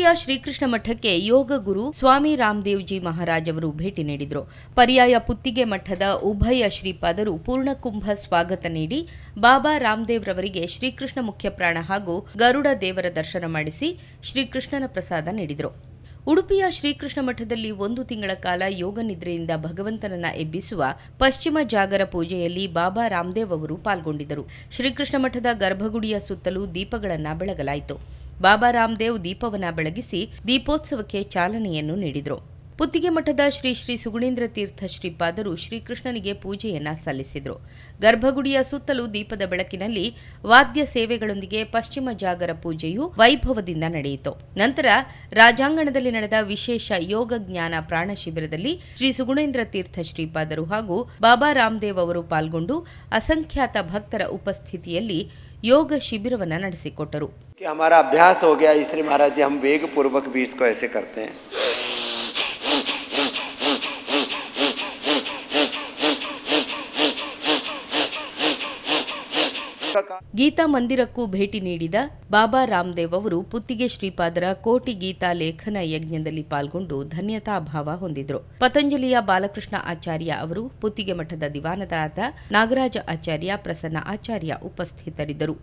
ಉಡುಪಿಯ ಶ್ರೀಕೃಷ್ಣ ಮಠಕ್ಕೆ ಯೋಗ ಗುರು ಸ್ವಾಮಿ ರಾಮದೇವ್ಜಿ ಮಹಾರಾಜ್ ಅವರು ಭೇಟಿ ನೀಡಿದರು. ಪರ್ಯಾಯ ಪುತ್ತಿಗೆ ಮಠದ ಉಭಯ ಶ್ರೀಪಾದರು ಪೂರ್ಣಕುಂಭ ಸ್ವಾಗತ ನೀಡಿ ಬಾಬಾ ರಾಮದೇವ್ ರವರಿಗೆ ಶ್ರೀಕೃಷ್ಣ ಮುಖ್ಯಪ್ರಾಣ ಹಾಗೂ ಗರುಡ ದೇವರ ದರ್ಶನ ಮಾಡಿಸಿ ಶ್ರೀಕೃಷ್ಣನ ಪ್ರಸಾದ ನೀಡಿದರು. ಉಡುಪಿಯ ಶ್ರೀಕೃಷ್ಣ ಮಠದಲ್ಲಿ 1 ತಿಂಗಳ ಕಾಲ ಯೋಗ ನಿದ್ರೆಯಿಂದ ಭಗವಂತನನ್ನ ಎಬ್ಬಿಸುವ ಪಶ್ಚಿಮ ಜಾಗರ ಪೂಜೆಯಲ್ಲಿ ಬಾಬಾ ರಾಮದೇವ್ ಅವರು ಪಾಲ್ಗೊಂಡಿದ್ದರು. ಶ್ರೀಕೃಷ್ಣ ಮಠದ ಗರ್ಭಗುಡಿಯ ಸುತ್ತಲೂ ದೀಪಗಳನ್ನು ಬೆಳಗಲಾಯಿತು. ಬಾಬಾ ರಾಮದೇವ್ ದೀಪವನ್ನ ಬೆಳಗಿಸಿ ದೀಪೋತ್ಸವಕ್ಕೆ ಚಾಲನೆಯನ್ನು ನೀಡಿದರು. ಪುತ್ತಿಗೆ ಮಠದ ಶ್ರೀ ಶ್ರೀ ಸುಗುಣೇಂದ್ರ ತೀರ್ಥ ಶ್ರೀಪಾದರು ಶ್ರೀಕೃಷ್ಣನಿಗೆ ಪೂಜೆಯನ್ನ ಸಲ್ಲಿಸಿದರು. ಗರ್ಭಗುಡಿಯ ಸುತ್ತಲೂ ದೀಪದ ಬೆಳಕಿನಲ್ಲಿ ವಾದ್ಯ ಸೇವೆಗಳೊಂದಿಗೆ ಪಶ್ಚಿಮ ಜಾಗರ ಪೂಜೆಯು ವೈಭವದಿಂದ ನಡೆಯಿತು. ನಂತರ ರಾಜಾಂಗಣದಲ್ಲಿ ನಡೆದ ವಿಶೇಷ ಯೋಗ ಜ್ಞಾನ ಪ್ರಾಣ ಶಿಬಿರದಲ್ಲಿ ಶ್ರೀ ಸುಗುಣೇಂದ್ರ ತೀರ್ಥ ಶ್ರೀಪಾದರು ಹಾಗೂ ಬಾಬಾ ರಾಮದೇವ್ ಅವರು ಪಾಲ್ಗೊಂಡು ಅಸಂಖ್ಯಾತ ಭಕ್ತರ ಉಪಸ್ಥಿತಿಯಲ್ಲಿ ಯೋಗ ಶಿಬಿರವನ್ನು ನಡೆಸಿಕೊಟ್ಟರು. हमारा अभ्यास हो गया इसलिए महाराज जी हम वेग पूर्वक भी इसको ऐसे करते हैं. ಗೀತಾ ಮಂದಿರಕ್ಕೂ ಭೇಟಿ ನೀಡಿದ ಬಾಬಾ ರಾಮದೇವ್ ಅವರು ಪುತ್ತಿಗೆ ಶ್ರೀಪಾದರ ಕೋಟಿ ಗೀತಾ ಲೇಖನ ಯಜ್ಞದಲ್ಲಿ ಪಾಲ್ಗೊಂಡು ಧನ್ಯತಾಭಾವ ಹೊಂದಿದ್ರು. ಪತಂಜಲಿಯ ಬಾಲಕೃಷ್ಣ ಆಚಾರ್ಯ ಅವರು, ಪುತ್ತಿಗೆ ಮಠದ ದಿವಾನರಾದ ನಾಗರಾಜ ಆಚಾರ್ಯ, ಪ್ರಸನ್ನ ಆಚಾರ್ಯ ಉಪಸ್ಥಿತರಿದ್ದರು.